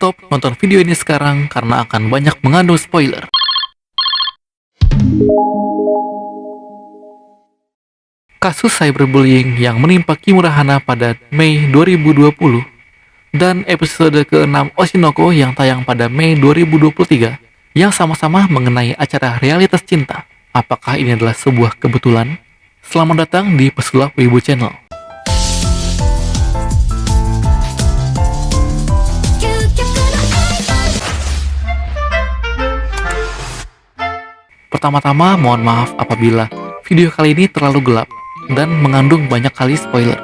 Stop nonton video ini sekarang karena akan banyak mengandung spoiler. Kasus cyberbullying yang menimpa Kimura Hana pada Mei 2020 dan episode ke-6 Oshinoko yang tayang pada Mei 2023 yang sama-sama mengenai acara realitas cinta. Apakah ini adalah sebuah kebetulan? Selamat datang di Pesulap Wibu Channel. Pertama-tama mohon maaf apabila video kali ini terlalu gelap dan mengandung banyak kali spoiler,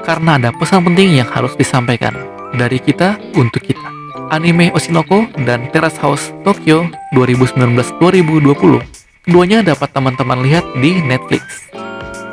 karena ada pesan penting yang harus disampaikan dari kita untuk kita. Anime Oshinoko dan Terrace House Tokyo 2019-2020 keduanya dapat teman-teman lihat di Netflix.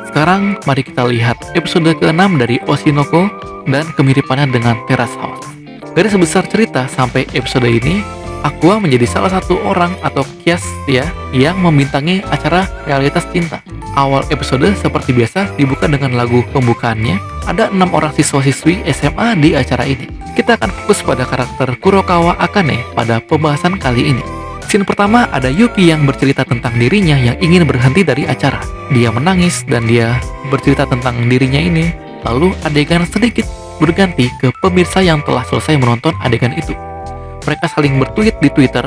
Sekarang mari kita lihat episode ke-6 dari Oshinoko dan kemiripannya dengan Terrace House. Garis besar cerita sampai episode ini, Aqua menjadi salah satu orang atau kias ya yang membintangi acara realitas cinta. Awal episode seperti biasa dibuka dengan lagu pembukaannya. Ada 6 orang siswa-siswi SMA di acara ini. Kita akan fokus pada karakter Kurokawa Akane pada pembahasan kali ini. Scene pertama ada Yuki yang bercerita tentang dirinya yang ingin berhenti dari acara. Dia menangis dan dia bercerita tentang dirinya ini. Lalu adegan sedikit berganti ke pemirsa yang telah selesai menonton adegan itu. Mereka saling bertweet di Twitter.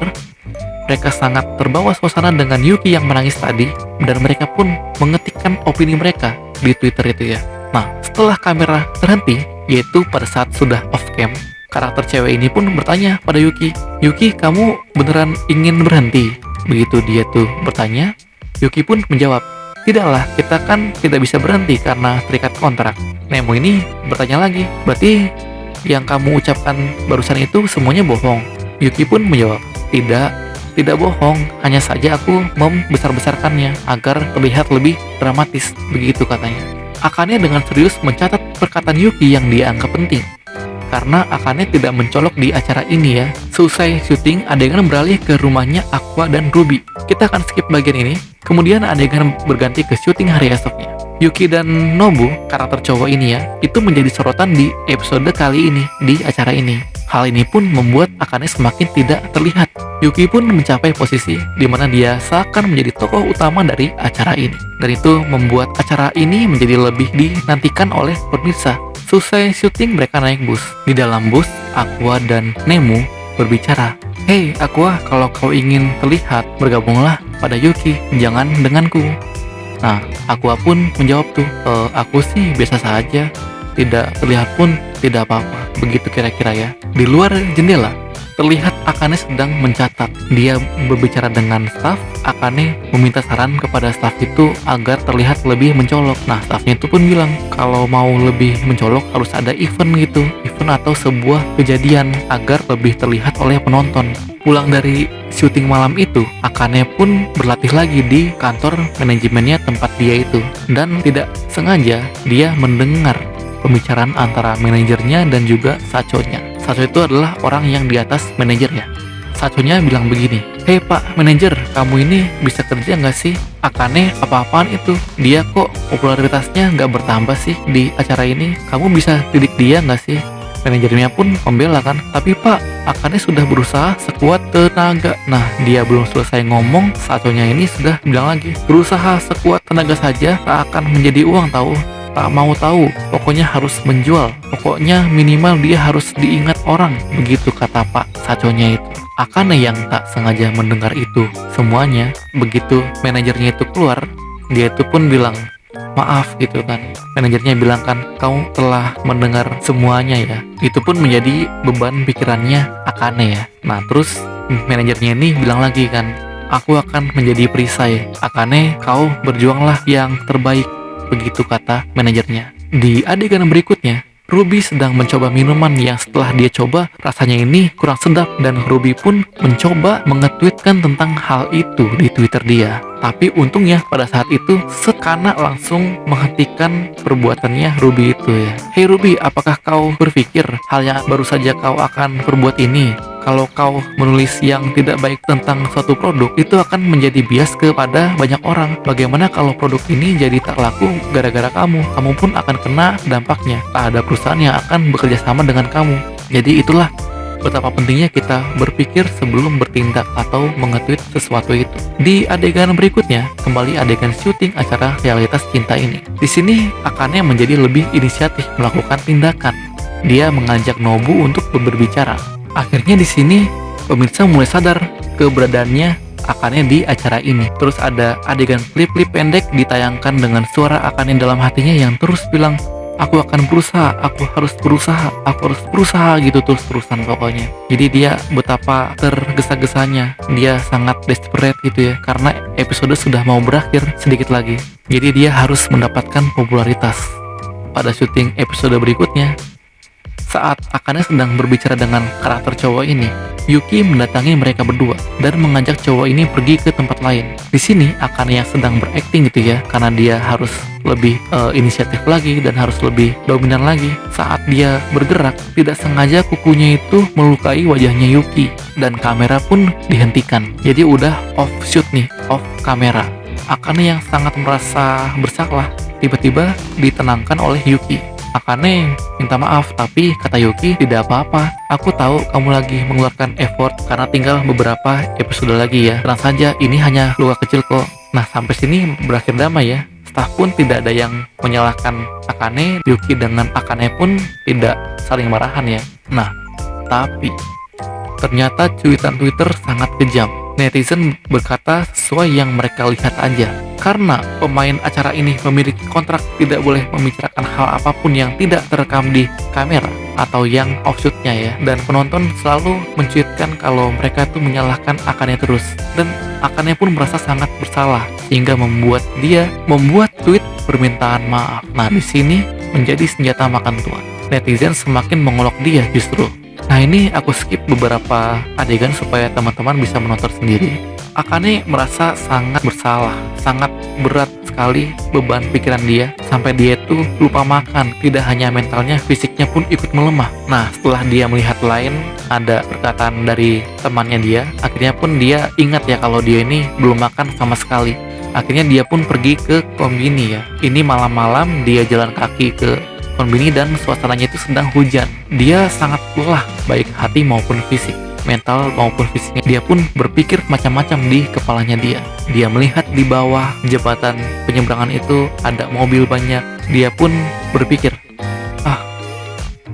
Mereka sangat terbawa suasana dengan Yuki yang menangis tadi, dan mereka pun mengetikkan opini mereka di Twitter itu ya. Nah, setelah kamera terhenti, yaitu pada saat sudah off cam, karakter cewek ini pun bertanya pada Yuki, "Yuki, kamu beneran ingin berhenti?" Begitu dia tuh bertanya, Yuki pun menjawab, "Tidaklah, kita kan tidak bisa berhenti karena terikat kontrak." Nemo ini bertanya lagi, "Berarti yang kamu ucapkan barusan itu semuanya bohong?" Yuki pun menjawab, tidak bohong, hanya saja aku membesar-besarkannya agar terlihat lebih dramatis, begitu katanya. Akane dengan serius mencatat perkataan Yuki yang dia anggap penting, karena Akane tidak mencolok di acara ini ya. Selesai syuting, adegan beralih ke rumahnya Aqua dan Ruby. Kita akan skip bagian ini, kemudian adegan berganti ke syuting hari esoknya. Yuki dan Nobu, karakter cowok ini ya, itu menjadi sorotan di episode kali ini, di acara ini. Hal ini pun membuat Akane semakin tidak terlihat. Yuki pun mencapai posisi di mana dia seakan menjadi tokoh utama dari acara ini. Dan itu membuat acara ini menjadi lebih dinantikan oleh pemirsa. Selesai syuting, mereka naik bus. Di dalam bus, Aqua dan Nemu berbicara, "Hei Aqua, kalau kau ingin terlihat, bergabunglah pada Yuki, jangan denganku." Nah, Aqua pun menjawab tuh, "Aku sih biasa saja, tidak terlihat pun tidak apa-apa." Begitu kira-kira ya. Di luar jendela, terlihat Akane sedang mencatat. Dia berbicara dengan staff. Akane meminta saran kepada staff itu agar terlihat lebih mencolok. Nah, staffnya itu pun bilang, kalau mau lebih mencolok harus ada event gitu. Event atau sebuah kejadian agar lebih terlihat oleh penonton. Pulang dari syuting malam itu, Akane pun berlatih lagi di kantor manajemennya tempat dia itu. Dan tidak sengaja dia mendengar pembicaraan antara manajernya dan juga Sacho-nya. Sacho itu adalah orang yang di atas manajernya. Sacho-nya bilang begini, "Hei Pak Manajer, kamu ini bisa kerja nggak sih? Akane apa-apaan itu? Dia kok popularitasnya nggak bertambah sih di acara ini? Kamu bisa didik dia nggak sih?" Manajernya pun membela kan, "Tapi Pak, Akane sudah berusaha sekuat tenaga." Nah, dia belum selesai ngomong, Sacho-nya ini sudah bilang lagi, "Berusaha sekuat tenaga saja tak akan menjadi uang tahu. Tak mau tahu, pokoknya harus menjual. Pokoknya minimal dia harus diingat orang." Begitu kata Pak Sacho-nya itu. Akane yang tak sengaja mendengar itu semuanya. Begitu manajernya itu keluar, dia itu pun bilang, "Maaf," gitu kan. Manajernya bilang kan, "Kau telah mendengar semuanya ya." Itu pun menjadi beban pikirannya Akane ya. Nah, terus manajernya ini bilang lagi kan, "Aku akan menjadi perisai. Akane, kau berjuanglah yang terbaik." Begitu kata manajernya. Di adegan berikutnya, Ruby sedang mencoba minuman yang setelah dia coba rasanya ini kurang sedap, dan Ruby pun mencoba mengetweetkan tentang hal itu di Twitter dia. Tapi untungnya pada saat itu Sekana langsung menghentikan perbuatannya Ruby itu ya. "Hei Ruby, apakah kau berpikir hal yang baru saja kau akan perbuat ini? Kalau kau menulis yang tidak baik tentang suatu produk, itu akan menjadi bias kepada banyak orang. Bagaimana kalau produk ini jadi tak laku gara-gara kamu? Kamu pun akan kena dampaknya. Tak ada perusahaan yang akan bekerja sama dengan kamu. Jadi itulah betapa pentingnya kita berpikir sebelum bertindak atau nge-tweet sesuatu itu. Di adegan berikutnya, kembali adegan syuting acara realitas cinta ini. Di sini Akane menjadi lebih inisiatif melakukan tindakan. Dia mengajak Nobu untuk berbicara. Akhirnya di sini pemirsa mulai sadar keberadaannya Akane di acara ini. Terus ada adegan klip-klip pendek ditayangkan dengan suara Akane dalam hatinya yang terus bilang, aku akan berusaha, aku harus berusaha gitu terus-terusan pokoknya. Jadi dia betapa tergesa-gesanya, dia sangat desperate gitu ya, karena episode sudah mau berakhir sedikit lagi. Jadi dia harus mendapatkan popularitas. Pada syuting episode berikutnya, saat Akane sedang berbicara dengan karakter cowok ini, Yuki mendatangi mereka berdua dan mengajak cowok ini pergi ke tempat lain. Di sini Akane yang sedang berakting gitu ya, karena dia harus lebih inisiatif lagi dan harus lebih dominan lagi. Saat dia bergerak, tidak sengaja kukunya itu melukai wajahnya Yuki dan kamera pun dihentikan. Jadi udah off shoot nih, off kamera. Akane yang sangat merasa bersalah tiba-tiba ditenangkan oleh Yuki. Akane minta maaf, tapi kata Yuki, tidak apa-apa. Aku tahu kamu lagi mengeluarkan effort karena tinggal beberapa episode lagi ya. Tenang saja, ini hanya luka kecil kok. Nah, sampai sini berakhir damai ya. Staf pun tidak ada yang menyalahkan Akane. Yuki dengan Akane pun tidak saling marahan ya. Nah, tapi ternyata cuitan Twitter sangat kejam. Netizen berkata sesuai yang mereka lihat aja. Karena pemain acara ini memiliki kontrak tidak boleh membicarakan hal apapun yang tidak terekam di kamera atau yang offshootnya ya. Dan penonton selalu mencuitkan kalau mereka tuh menyalahkan Akane terus. Dan Akane pun merasa sangat bersalah sehingga membuat tweet permintaan maaf. Nah, di sini menjadi senjata makan tuan. Netizen semakin mengolok dia justru. Nah, ini aku skip beberapa adegan supaya teman-teman bisa menonton sendiri. Akane merasa sangat bersalah, sangat berat sekali beban pikiran dia, sampai dia tuh lupa makan. Tidak hanya mentalnya, fisiknya pun ikut melemah. Nah, setelah dia melihat lain ada perkataan dari temannya dia, akhirnya pun dia ingat ya kalau dia ini belum makan sama sekali. Akhirnya dia pun pergi ke kombini ya. Ini malam-malam dia jalan kaki ke kombini dan suasananya itu sedang hujan. Dia sangat lelah, baik hati maupun fisik, mental maupun fisiknya. Dia pun berpikir macam-macam di kepalanya dia. Dia melihat di bawah jembatan penyeberangan itu ada mobil banyak. Dia pun berpikir,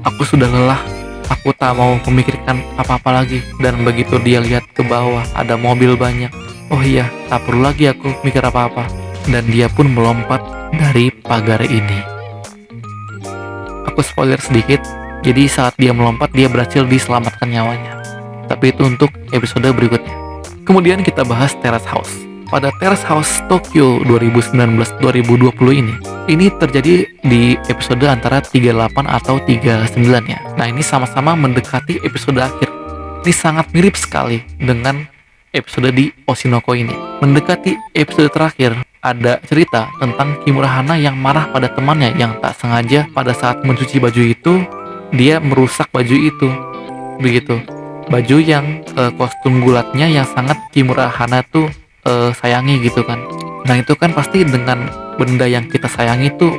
aku sudah lelah, aku tak mau memikirkan apa-apa lagi. Dan begitu dia lihat ke bawah ada mobil banyak, oh iya, tak perlu lagi aku mikir apa-apa. Dan dia pun melompat dari pagar ini. Aku spoiler sedikit, jadi saat dia melompat dia berhasil diselamatkan nyawanya. Tapi itu untuk episode berikutnya. Kemudian kita bahas Terrace House. Pada Terrace House Tokyo 2019-2020 ini terjadi di episode antara 38 atau 39 ya. Nah, ini sama-sama mendekati episode akhir. Ini sangat mirip sekali dengan episode di Oshinoko ini. Mendekati episode terakhir, ada cerita tentang Kimura Hana yang marah pada temannya yang tak sengaja pada saat mencuci baju itu dia merusak baju itu. Begitu. Baju yang kostum gulatnya yang sangat Kimura Hana tuh sayangi gitu kan. Nah, itu kan pasti dengan benda yang kita sayangi tuh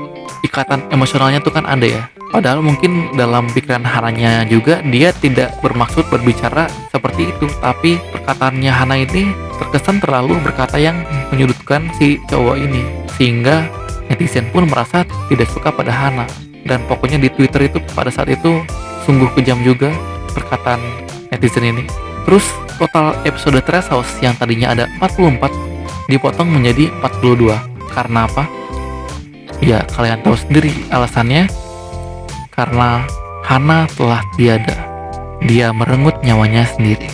ikatan emosionalnya tuh kan ada ya. Padahal mungkin dalam pikiran Hananya juga dia tidak bermaksud berbicara seperti itu, tapi perkataannya Hana ini terkesan terlalu berkata yang menyudutkan si cowok ini, sehingga netizen pun merasa tidak suka pada Hana. Dan pokoknya di Twitter itu pada saat itu sungguh kejam juga perkataan netizen ini. Terus total episode Terrace House yang tadinya ada 44 dipotong menjadi 42. Karena apa? Ya, kalian tahu sendiri alasannya. Karena Hana telah tiada. Dia merenggut nyawanya sendiri.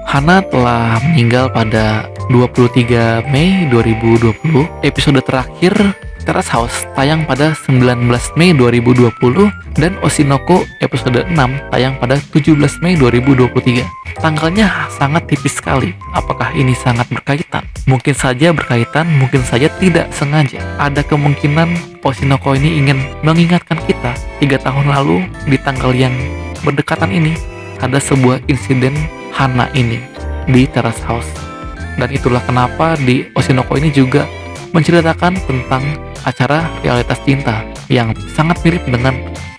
Hana telah meninggal pada 23 Mei 2020. Episode terakhir Terrace House tayang pada 19 Mei 2020 dan Oshinoko episode 6 tayang pada 17 Mei 2023. Tanggalnya sangat tipis sekali. Apakah ini sangat berkaitan? Mungkin saja berkaitan, mungkin saja tidak sengaja. Ada kemungkinan Oshinoko ini ingin mengingatkan kita 3 tahun lalu di tanggal yang berdekatan ini ada sebuah insiden Hana ini di Terrace House. Dan itulah kenapa di Oshinoko ini juga menceritakan tentang acara realitas cinta yang sangat mirip dengan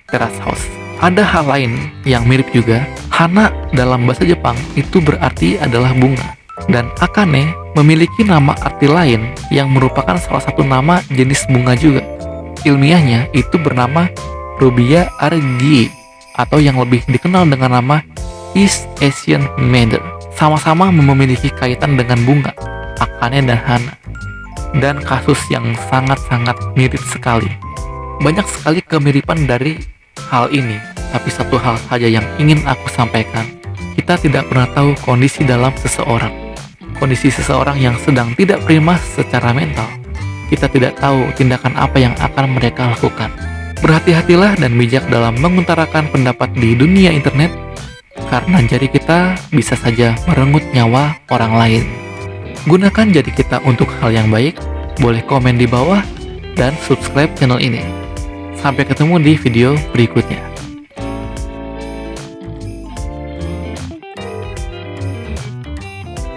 Terrace House. Ada hal lain yang mirip juga. Hana dalam bahasa Jepang itu berarti adalah bunga. Dan Akane memiliki nama arti lain yang merupakan salah satu nama jenis bunga juga. Ilmiahnya itu bernama Rubia argyei atau yang lebih dikenal dengan nama East Asian Medar. Sama-sama memiliki kaitan dengan bunga, Akane dan Hana. Dan kasus yang sangat-sangat mirip sekali. Banyak sekali kemiripan dari hal ini, tapi satu hal saja yang ingin aku sampaikan. Kita tidak pernah tahu kondisi dalam seseorang. Kondisi seseorang yang sedang tidak prima secara mental. Kita tidak tahu tindakan apa yang akan mereka lakukan. Berhati-hatilah dan bijak dalam mengutarakan pendapat di dunia internet, karena jari kita bisa saja merenggut nyawa orang lain. Gunakan jari kita untuk hal yang baik. Boleh komen di bawah dan subscribe channel ini. Sampai ketemu di video berikutnya.